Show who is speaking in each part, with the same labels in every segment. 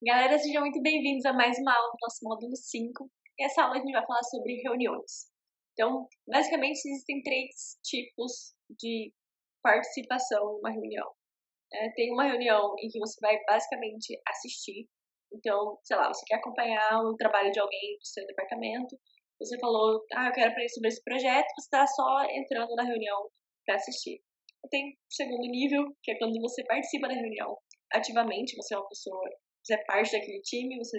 Speaker 1: Galera, sejam muito bem-vindos a mais uma aula do nosso módulo 5. Essa aula a gente vai falar sobre reuniões. Então, basicamente, existem três tipos de participação numa reunião. Tem uma reunião em que você vai basicamente assistir. Então, sei lá, você quer acompanhar o trabalho de alguém do seu departamento. Você falou, eu quero aprender sobre esse projeto, você está só entrando na reunião para assistir. Tem o segundo nível, que é quando você participa da reunião ativamente, você é uma pessoa, você é parte daquele time, você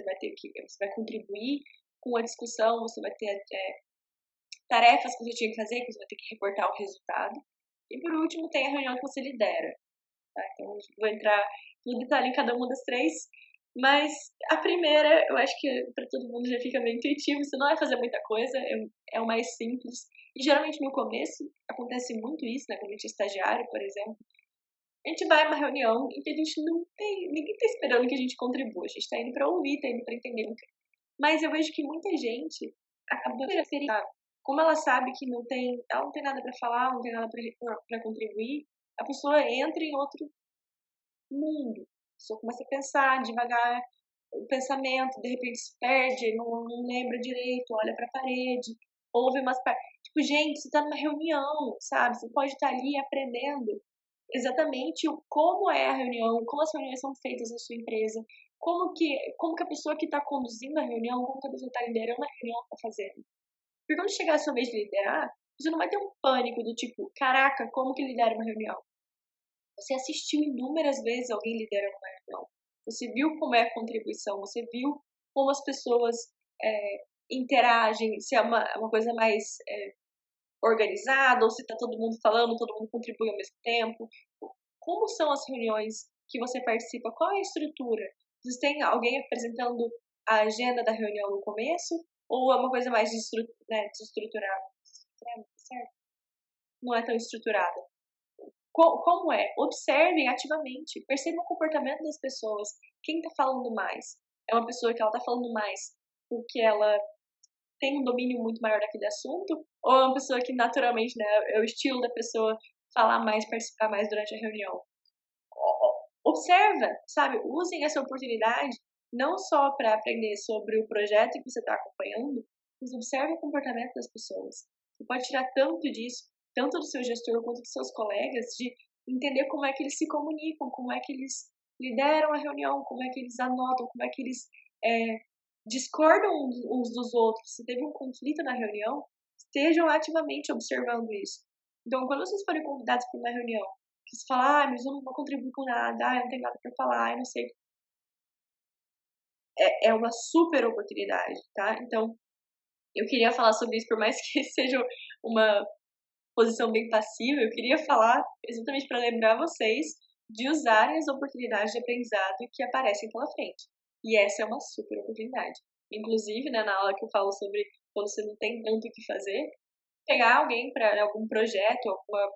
Speaker 1: vai contribuir com a discussão, você vai ter tarefas que você tinha que fazer, que você vai ter que reportar o resultado. E por último, tem a reunião que você lidera. Tá? Então, vou entrar no detalhe em cada uma das três, mas a primeira, eu acho que para todo mundo já fica meio intuitivo, você não vai fazer muita coisa, é o mais simples. E geralmente no começo acontece muito isso, né? Quando a gente é estagiário, por exemplo, a gente vai a uma reunião em que a gente não tem, ninguém está esperando que a gente contribua, a gente está indo para ouvir, está indo para entender. Mas eu vejo que muita gente acaba preferindo, como ela sabe que ela não tem nada para falar, não tem nada para contribuir, a pessoa entra em outro mundo. A pessoa começa a pensar devagar, o pensamento, de repente se perde, não lembra direito, olha para a parede, ouve umas partes. Tipo, gente, você está numa reunião, sabe? Você pode estar ali aprendendo exatamente como é a reunião, como as reuniões são feitas na sua empresa, como que a pessoa que está conduzindo a reunião, como que a pessoa está liderando a reunião está fazendo. Porque quando chegar a sua vez de liderar, você não vai ter um pânico do tipo, caraca, como que lidera uma reunião? Você assistiu inúmeras vezes alguém liderando uma reunião. Você viu como é a contribuição, você viu como as pessoas interagem, se é uma coisa mais organizada, ou se está todo mundo falando, todo mundo contribui ao mesmo tempo. Como são as reuniões que você participa? Qual é a estrutura? Vocês têm alguém apresentando a agenda da reunião no começo? Ou é uma coisa mais desestruturada? Certo? Não é tão estruturada. Como é? Observem ativamente, percebam o comportamento das pessoas. Quem está falando mais? É uma pessoa que ela está falando mais porque ela tem um domínio muito maior daquele assunto? Ou é uma pessoa que naturalmente, né, é o estilo da pessoa falar mais, participar mais durante a reunião? Observa, sabe? Usem essa oportunidade não só para aprender sobre o projeto que você está acompanhando, mas observe o comportamento das pessoas. Você pode tirar tanto disso, tanto do seu gestor quanto dos seus colegas, de entender como é que eles se comunicam, como é que eles lideram a reunião, como é que eles anotam, como é que eles discordam uns dos outros. Se teve um conflito na reunião, estejam ativamente observando isso. Então, quando vocês forem convidados para uma reunião, que você fala, mas eu não vou contribuir com nada, eu não tenho nada para falar, eu não sei. É uma super oportunidade, tá? Então, eu queria falar sobre isso, por mais que seja uma posição bem passiva, eu queria falar exatamente para lembrar vocês de usarem as oportunidades de aprendizado que aparecem pela frente. E essa é uma super oportunidade. Inclusive, né, na aula que eu falo sobre quando você não tem tanto o que fazer, pegar alguém para algum projeto, alguma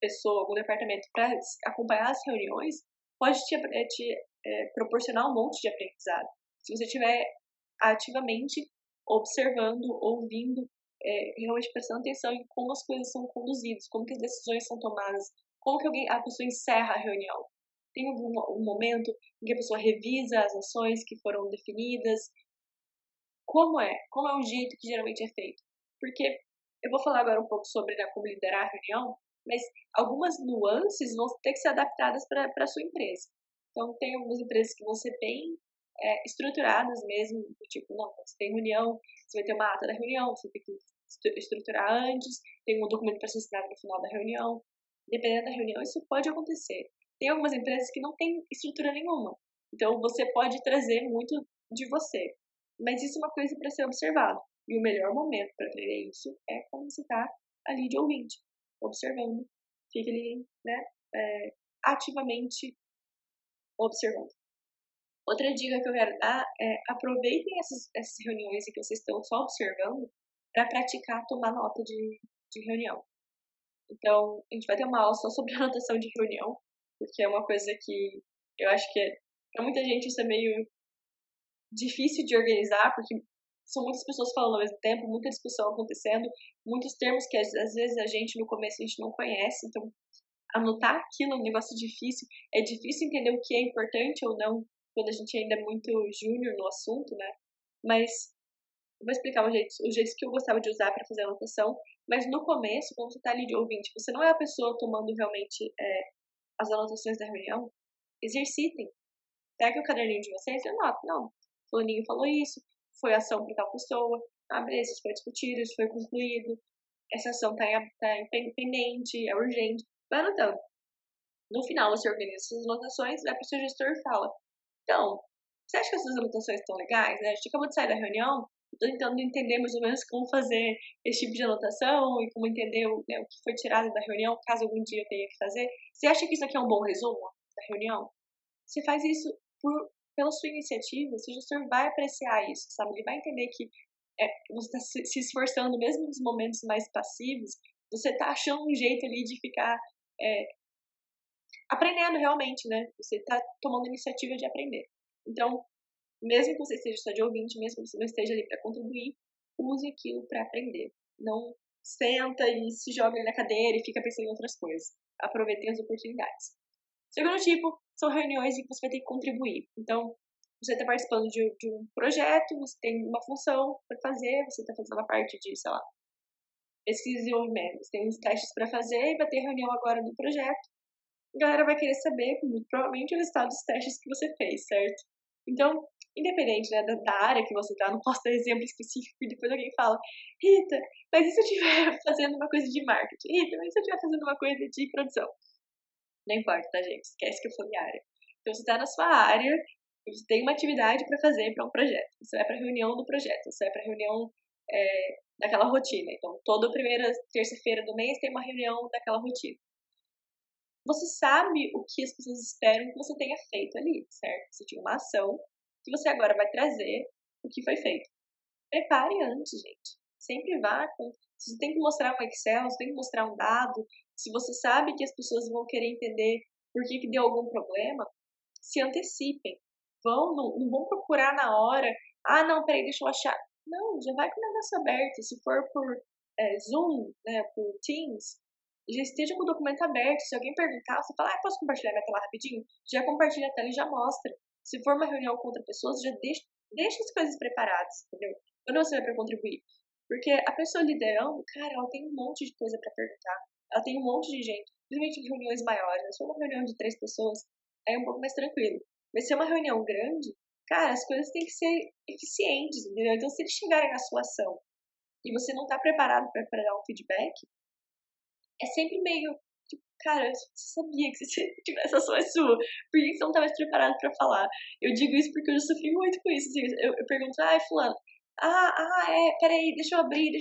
Speaker 1: pessoa, algum departamento para acompanhar as reuniões, pode te proporcionar um monte de aprendizado. Se você estiver ativamente observando, ouvindo, realmente prestando atenção em como as coisas são conduzidas, como que as decisões são tomadas, como que a pessoa encerra a reunião. Tem um momento em que a pessoa revisa as ações que foram definidas, como é o jeito que geralmente é feito. Porque eu vou falar agora um pouco sobre, né, como liderar a reunião, mas algumas nuances vão ter que ser adaptadas para a sua empresa. Então, tem algumas empresas que vão ser bem estruturadas mesmo, tipo, não, você tem reunião, você vai ter uma ata da reunião, você tem que estruturar antes, tem um documento para ser assinado no final da reunião. Dependendo da reunião, isso pode acontecer. Tem algumas empresas que não têm estrutura nenhuma. Então, você pode trazer muito de você. Mas isso é uma coisa para ser observado. E o melhor momento para aprender isso é quando você está ali de ouvinte, observando, fica ali, né, ativamente observando. Outra dica que eu quero dar é aproveitem essas reuniões em que vocês estão só observando para praticar tomar nota de reunião. Então, a gente vai ter uma aula só sobre anotação de reunião, porque é uma coisa que eu acho que para muita gente isso é meio difícil de organizar, porque são muitas pessoas falando ao mesmo tempo, muita discussão acontecendo, muitos termos que às vezes a gente no começo a gente não conhece, então anotar aquilo é um negócio difícil, é difícil entender o que é importante ou não quando a gente ainda é muito júnior no assunto, né? Mas eu vou explicar os jeitos que eu gostava de usar para fazer anotação, mas no começo, quando você tá ali de ouvinte, você não é a pessoa tomando realmente as anotações da reunião, exercitem. Pega o caderninho de vocês e anota. Não, fulaninho falou isso, foi ação para tal pessoa, beleza, isso foi discutido, isso foi concluído, essa ação tá pendente, é urgente. Vai anotando. No final, você organiza essas anotações, vai pro seu gestor e fala, então, você acha que essas anotações estão legais, né? A gente acabou de sair da reunião, estou tentando entender mais ou menos como fazer esse tipo de anotação e como entender né, o que foi tirado da reunião, caso algum dia eu tenha que fazer. Você acha que isso aqui é um bom resumo da reunião? Você faz isso pela sua iniciativa, o seu gestor vai apreciar isso, sabe? Ele vai entender que você está se esforçando, mesmo nos momentos mais passivos, você está achando um jeito ali de ficar aprendendo realmente, né? Você está tomando a iniciativa de aprender. Então, mesmo que você esteja só de ouvinte, mesmo que você não esteja ali para contribuir, use aquilo para aprender. Não senta e se joga na cadeira e fica pensando em outras coisas. Aproveitem as oportunidades. Segundo tipo, são reuniões em que você vai ter que contribuir. Então, você está participando de um projeto, você tem uma função para fazer, você está fazendo a parte de, sei lá, pesquisa e desenvolvimento. Você tem uns testes para fazer e vai ter reunião agora do projeto. A galera vai querer saber, muito provavelmente, o resultado dos testes que você fez, certo? Então, independente né, da área que você tá, não posso dar exemplo específico e depois alguém fala, Rita, mas e se eu estiver fazendo uma coisa de marketing? Rita, mas e se eu estiver fazendo uma coisa de produção? Não importa, tá, gente? Esquece que eu falei área. Então, você tá na sua área, você tem uma atividade para fazer para um projeto. Você vai para reunião do projeto, você vai para reunião daquela rotina. Então, toda primeira terça-feira do mês tem uma reunião daquela rotina. Você sabe o que as pessoas esperam que você tenha feito ali, certo? Você tinha uma ação que você agora vai trazer o que foi feito. Prepare antes, gente. Sempre vá com. Se você tem que mostrar um Excel, se tem que mostrar um dado, se você sabe que as pessoas vão querer entender por que deu algum problema, se antecipem. Não vão procurar na hora. Não, peraí, deixa eu achar. Não, já vai com o negócio aberto. Se for por Zoom, né, por Teams, já esteja com o documento aberto. Se alguém perguntar, você fala, posso compartilhar minha tela rapidinho? Já compartilha a tela e já mostra. Se for uma reunião com outra pessoa, já deixa as coisas preparadas, entendeu? Quando você vai para contribuir. Porque a pessoa liderando, cara, ela tem um monte de coisa para perguntar. Ela tem um monte de gente, principalmente em reuniões maiores. Se for uma reunião de 3 pessoas, é um pouco mais tranquilo. Mas se é uma reunião grande, cara, as coisas têm que ser eficientes, entendeu? Então, se eles chegarem na sua ação e você não está preparado para dar um feedback, é sempre meio, tipo, cara, você sabia que se tivesse ação é sua, por que você não estava preparado para falar? Eu digo isso porque eu já sofri muito com isso, assim, eu pergunto, fulano, peraí, deixa eu abrir,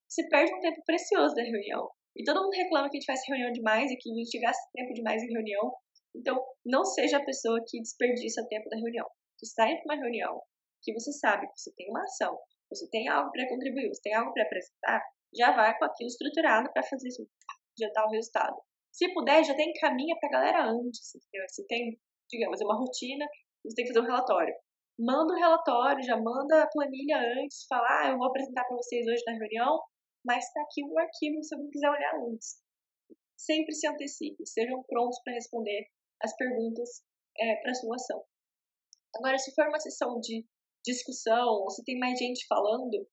Speaker 1: Você perde um tempo precioso da reunião, e todo mundo reclama que a gente faz reunião demais e que a gente gasta tempo demais em reunião, então não seja a pessoa que desperdiça tempo da reunião. Você está indo para uma reunião que você sabe que você tem uma ação, você tem algo para contribuir, você tem algo para apresentar, já vai com aquilo estruturado para fazer isso, já dar o resultado. Se puder, já tem encaminha pra galera antes, entendeu? Você tem, digamos, uma rotina, você tem que fazer um relatório. Manda o relatório, já manda a planilha antes, fala, eu vou apresentar para vocês hoje na reunião, mas tá aqui o arquivo se alguém quiser olhar antes. Sempre se antecipe, sejam prontos para responder as perguntas para a sua ação. Agora, se for uma sessão de discussão, ou se tem mais gente falando,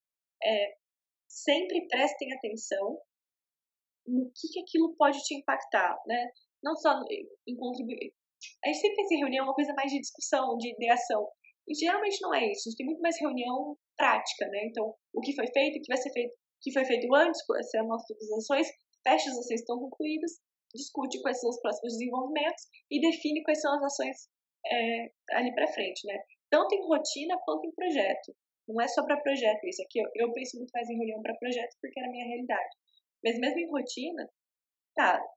Speaker 1: sempre prestem atenção no que aquilo pode te impactar, né? Não só em contribuir. A gente sempre pensa em reunião uma coisa mais de discussão, de ideação. E geralmente não é isso. A gente tem muito mais reunião prática, né? Então, o que foi feito, o que vai ser feito, o que foi feito antes, quais serão as ações, fecha as ações estão concluídas, discute quais são os próximos desenvolvimentos e define quais são as ações ali para frente, né? Tanto em rotina quanto em projeto. Não é só para projeto isso. Aqui eu penso muito mais em reunião para projeto porque é a minha realidade. Mas mesmo em rotina,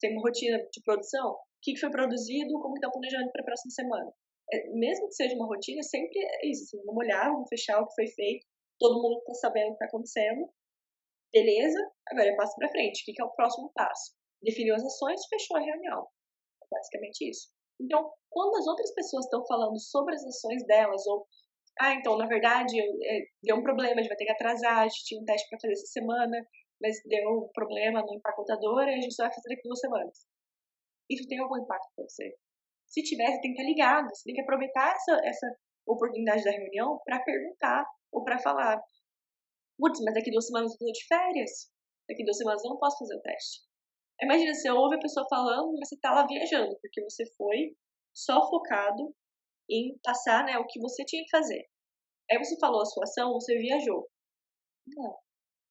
Speaker 1: tem uma rotina de produção, o que foi produzido, como que tá o planejamento para a próxima semana. Mesmo que seja uma rotina, sempre é isso, assim, vamos olhar, vamos fechar o que foi feito, todo mundo tá sabendo o que tá acontecendo, beleza, agora eu passo para frente, o que é o próximo passo? Definiu as ações, fechou a reunião. É basicamente isso. Então, quando as outras pessoas estão falando sobre as ações delas, ou, então, na verdade, deu um problema, a gente vai ter que atrasar, a gente tinha um teste para fazer essa semana, mas deu um problema no empacotador e a gente só vai fazer daqui 2 semanas. Isso tem algum impacto para você? Se tiver, você tem que estar ligado, você tem que aproveitar essa oportunidade da reunião para perguntar ou para falar, putz, mas daqui 2 semanas eu tô de férias, daqui 2 semanas eu não posso fazer o teste. Imagina, você ouve a pessoa falando, mas você tá lá viajando, porque você foi só focado em passar, né, o que você tinha que fazer. Aí você falou a sua ação, você viajou. Não.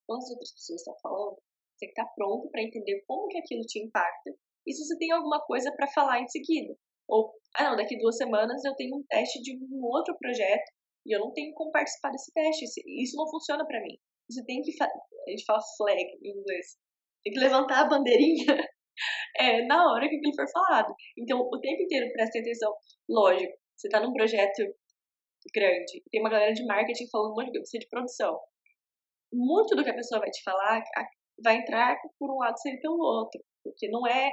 Speaker 1: Quando as outras pessoas estão falando, você tem que estar pronto para entender como que aquilo te impacta e se você tem alguma coisa para falar em seguida. Ou, não, daqui 2 semanas eu tenho um teste de um outro projeto e eu não tenho como participar desse teste. Isso não funciona para mim. Você tem que, a gente fala flag em inglês, tem que levantar a bandeirinha na hora que aquilo for falado. Então, o tempo inteiro preste atenção. Lógico, você está num projeto grande, tem uma galera de marketing falando um monte de coisa de produção. Muito do que a pessoa vai te falar vai entrar por um lado sem pelo outro, porque não é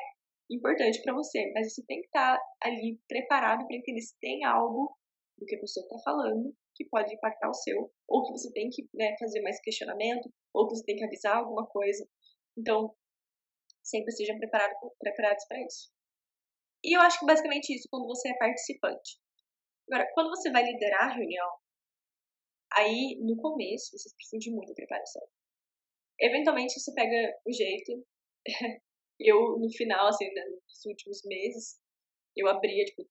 Speaker 1: importante para você, mas você tem que estar ali preparado para entender se tem algo do que a pessoa está falando que pode impactar o seu, ou que você tem que, né, fazer mais questionamento, ou que você tem que avisar alguma coisa. Então, sempre sejam preparados para isso. E eu acho que basicamente isso quando você é participante. Agora, quando você vai liderar a reunião, aí no começo você precisa de muita preparação. Eventualmente você pega o jeito. Eu, no final, assim, nos últimos meses, eu abria, tipo,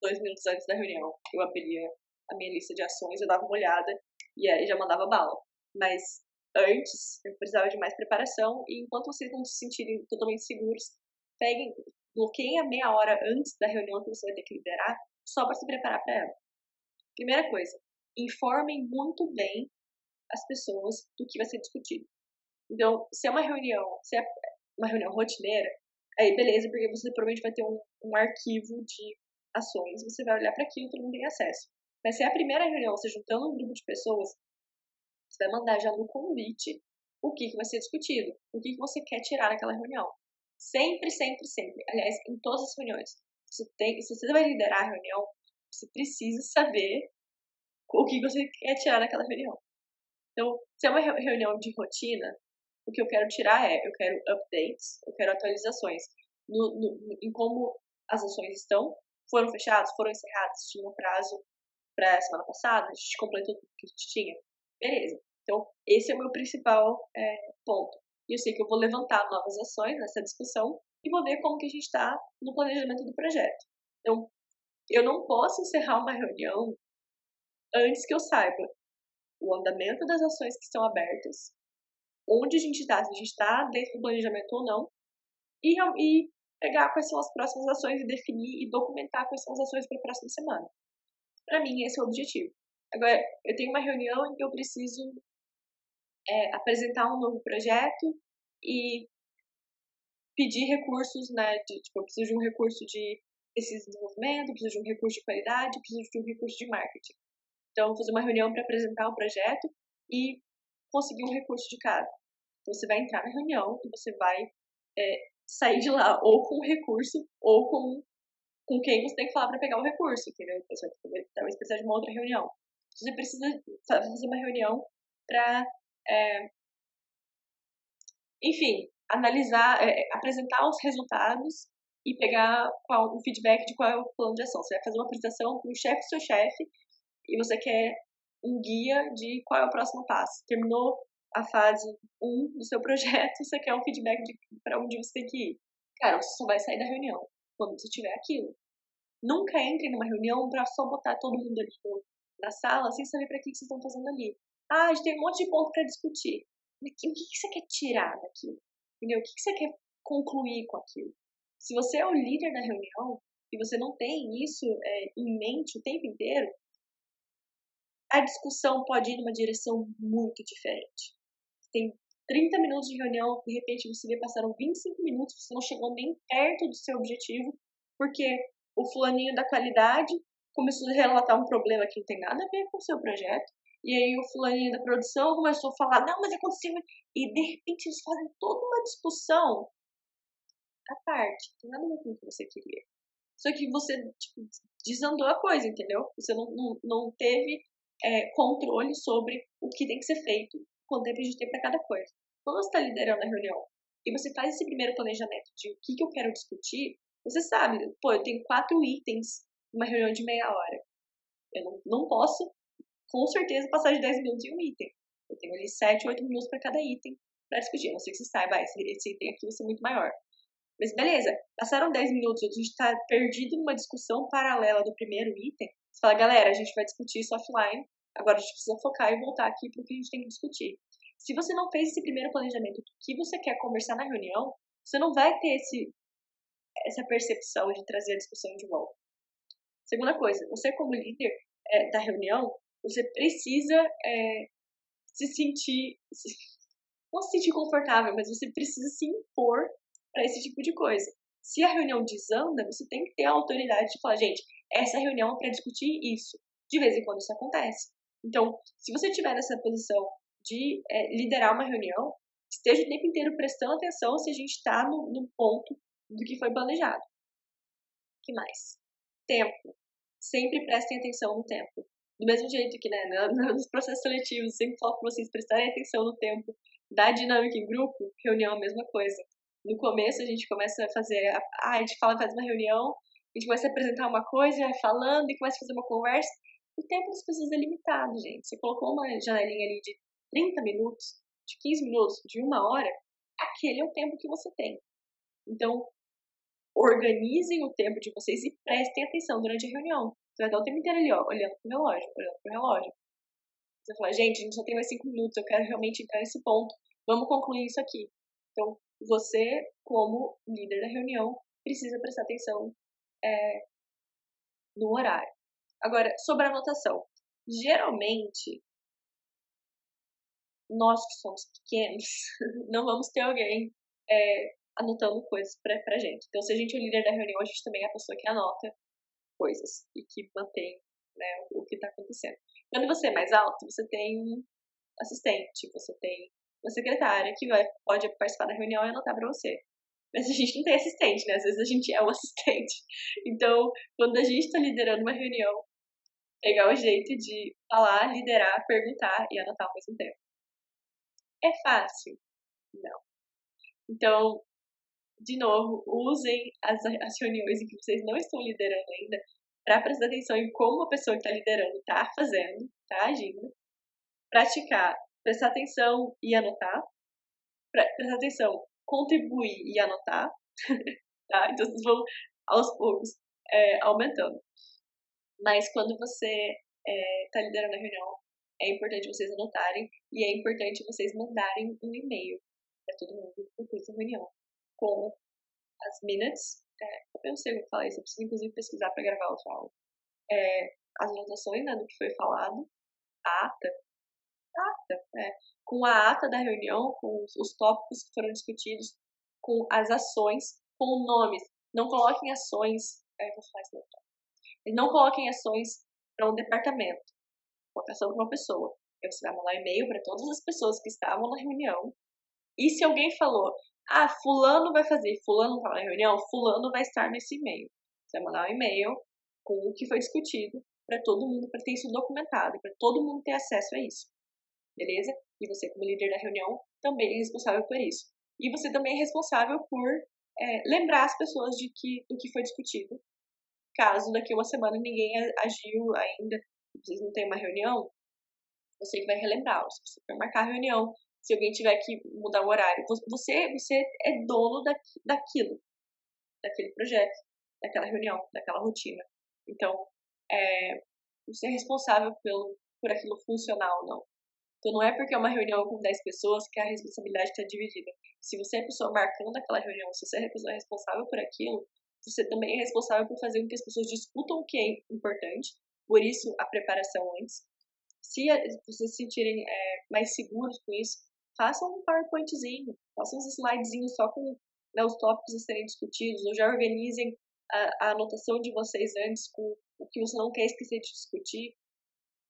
Speaker 1: 2 minutos antes da reunião, eu abria a minha lista de ações, eu dava uma olhada e aí já mandava bala. Mas antes, eu precisava de mais preparação e enquanto vocês não se sentirem totalmente seguros, bloqueiem a meia hora antes da reunião que você vai ter que liderar, só para se preparar para ela. Primeira coisa, informem muito bem as pessoas do que vai ser discutido. Então, se é uma reunião rotineira, aí beleza, porque você provavelmente vai ter um arquivo de ações, você vai olhar para aquilo e todo mundo tem acesso. Mas se é a primeira reunião, você juntando um grupo de pessoas, você vai mandar já no convite o que vai ser discutido, o que você quer tirar naquela reunião. Sempre, sempre, sempre. Aliás, em todas as reuniões. Se você vai liderar a reunião, você precisa saber o que você quer tirar naquela reunião. Então, se é uma reunião de rotina, o que eu quero tirar eu quero updates, eu quero atualizações em como as ações estão, foram fechadas, foram encerradas, tinha um prazo para a semana passada, a gente completou tudo que a gente tinha, beleza. Então, esse é o meu principal ponto. E eu sei que eu vou levantar novas ações nessa discussão e vou ver como que a gente está no planejamento do projeto. Então, eu não posso encerrar uma reunião antes que eu saiba o andamento das ações que estão abertas, onde a gente está, se a gente está dentro do planejamento ou não, e pegar quais são as próximas ações e definir e documentar quais são as ações para a próxima semana. Para mim, esse é o objetivo. Agora, eu tenho uma reunião em que eu preciso apresentar um novo projeto e pedir recursos, né, eu preciso de um recurso de pesquisa e desenvolvimento, preciso de um recurso de qualidade, preciso de um recurso de marketing. Então, eu vou fazer uma reunião para apresentar o projeto e conseguir um recurso de cada. Então, você vai entrar na reunião e você vai sair de lá ou com o recurso ou com quem você tem que falar para pegar o recurso, entendeu? Você vai talvez precisar de uma outra reunião. Você precisa fazer uma reunião para, enfim, analisar, apresentar os resultados e pegar o feedback de qual é o plano de ação. Você vai fazer uma apresentação para o chefe do seu chefe e você quer um guia de qual é o próximo passo. Terminou a fase 1 do seu projeto, você quer um feedback para onde você tem que ir. Cara, você só vai sair da reunião quando você tiver aquilo. Nunca entre numa reunião para só botar todo mundo ali na sala sem saber para que vocês estão fazendo ali. A gente tem um monte de ponto para discutir. O que você quer tirar daquilo? Entendeu? O que você quer concluir com aquilo? Se você é o líder da reunião e você não tem isso em mente o tempo inteiro, a discussão pode ir numa direção muito diferente. Tem 30 minutos de reunião, de repente você vê passaram 25 minutos, você não chegou nem perto do seu objetivo, porque o fulaninho da qualidade começou a relatar um problema que não tem nada a ver com o seu projeto, e aí o fulaninho da produção começou a falar, não, mas aconteceu, e de repente eles fazem toda uma discussão à parte, não tem nada a ver com o que você queria. Só que você, desandou a coisa, entendeu? Você não teve controle sobre o que tem que ser feito, quanto tempo a gente tem para cada coisa. Quando você está liderando a reunião e você faz esse primeiro planejamento de o que eu quero discutir, Você sabe, pô, eu tenho 4 itens numa reunião de meia hora. Eu não posso, com certeza, passar de 10 minutos em um item. Eu tenho ali 7, 8 minutos para cada item para discutir. A não ser que você saiba, esse item aqui vai ser muito maior. Mas beleza, passaram 10 minutos, a gente está perdido numa discussão paralela do primeiro item. Você fala, galera, a gente vai discutir isso offline, agora a gente precisa focar e voltar aqui para o que a gente tem que discutir. Se você não fez esse primeiro planejamento do que você quer conversar na reunião, você não vai ter essa percepção de trazer a discussão de volta. Segunda coisa, você como líder da reunião, você precisa se sentir, não se sentir confortável, mas você precisa se impor para esse tipo de coisa. Se a reunião desanda, você tem que ter a autoridade de falar, gente, essa reunião é para discutir isso. De vez em quando isso acontece. Então, se você estiver nessa posição de liderar uma reunião, esteja o tempo inteiro prestando atenção se a gente está no ponto do que foi planejado. O que mais? Tempo. Sempre prestem atenção no tempo. Do mesmo jeito que, nos processos seletivos, sempre falo para vocês prestarem atenção no tempo da dinâmica em grupo, reunião é a mesma coisa. No começo a gente começa a fazer, a gente faz uma reunião, a gente começa a apresentar uma coisa, vai falando e começa a fazer uma conversa. O tempo das pessoas é limitado, gente. Você colocou uma janelinha ali de 30 minutos, de 15 minutos, de 1 hora, aquele é o tempo que você tem. Então, organizem o tempo de vocês e prestem atenção durante a reunião. Você vai estar o tempo inteiro ali, ó, olhando pro relógio. Você fala, gente, a gente só tem mais 5 minutos, eu quero realmente entrar nesse ponto, vamos concluir isso aqui. Então, você, como líder da reunião, precisa prestar atenção no horário. Agora, sobre a anotação. Geralmente, nós que somos pequenos, não vamos ter alguém anotando coisas pra gente. Então, se a gente é o líder da reunião, a gente também é a pessoa que anota coisas e que mantém, né, o que está acontecendo. Quando você é mais alto, você tem um assistente, você tem uma secretária que pode participar da reunião e anotar para você. Mas a gente não tem assistente, né? Às vezes a gente é o assistente. Então, quando a gente está liderando uma reunião, pegar o jeito de falar, liderar, perguntar e anotar ao mesmo tempo. É fácil? Não. Então, de novo, usem as reuniões em que vocês não estão liderando ainda para prestar atenção em como a pessoa que está liderando está fazendo, está agindo. Praticar, prestar atenção e anotar. Prestar atenção, contribuir e anotar. Tá? Então, vocês vão, aos poucos, aumentando. Mas quando você está liderando a reunião, é importante vocês anotarem e é importante vocês mandarem um e-mail para todo mundo depois da reunião com as minutes, eu não sei como falar isso, eu preciso inclusive pesquisar para gravar outra aula. As anotações, né, do que foi falado, a ata, com a ata da reunião, com os tópicos que foram discutidos, com as ações, com nomes. Não coloquem ações, vou falar isso não coloquem ações para um departamento, colocação para uma pessoa. Então, você vai mandar um e-mail para todas as pessoas que estavam na reunião. E se alguém falou, fulano vai fazer, fulano está na reunião, fulano vai estar nesse e-mail. Você vai mandar um e-mail com o que foi discutido para todo mundo, para ter isso documentado, para todo mundo ter acesso a isso. Beleza? E você, como líder da reunião, também é responsável por isso. E você também é responsável por lembrar as pessoas do que foi discutido. Caso daqui a uma semana ninguém agiu ainda, vocês não têm uma reunião, você que vai relembrá-los. Você vai marcar a reunião. Se alguém tiver que mudar o horário, você é dono daquilo, daquele projeto, daquela reunião, daquela rotina. Então, você é responsável por aquilo funcionar ou não. Então, não é porque é uma reunião com 10 pessoas que a responsabilidade está dividida. Se você é a pessoa marcando aquela reunião, se você é a pessoa responsável por aquilo, você também é responsável por fazer com que as pessoas discutam o que é importante. Por isso, a preparação antes. Se vocês se sentirem mais seguros com isso, façam um PowerPointzinho, façam uns slidezinhos só com os tópicos a serem discutidos, ou já organizem a anotação de vocês antes com o que você não quer esquecer de discutir.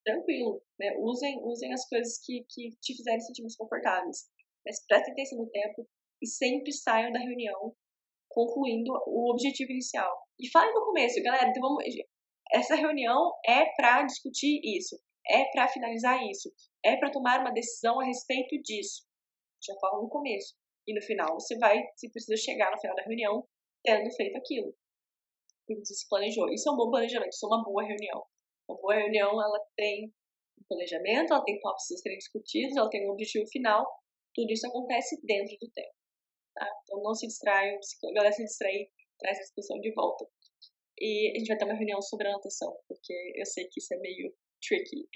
Speaker 1: Tranquilo, né? Usem as coisas que te fizerem sentir mais confortáveis. Mas prestem atenção no tempo e sempre saiam da reunião concluindo o objetivo inicial. E falem no começo, galera, então essa reunião é para discutir isso, é para finalizar isso, é para tomar uma decisão a respeito disso. Já fala no começo. E no final, você precisa chegar no final da reunião tendo feito aquilo. que você se planejou. Isso é um bom planejamento, isso é uma boa reunião. Uma boa reunião, ela tem um planejamento, ela tem tópicos a serem discutidos, ela tem um objetivo final, tudo isso acontece dentro do tempo. Tá? Então não se distraia, se a galera se distrair, traz a discussão de volta. E a gente vai ter uma reunião sobre anotação, porque eu sei que isso é meio tricky.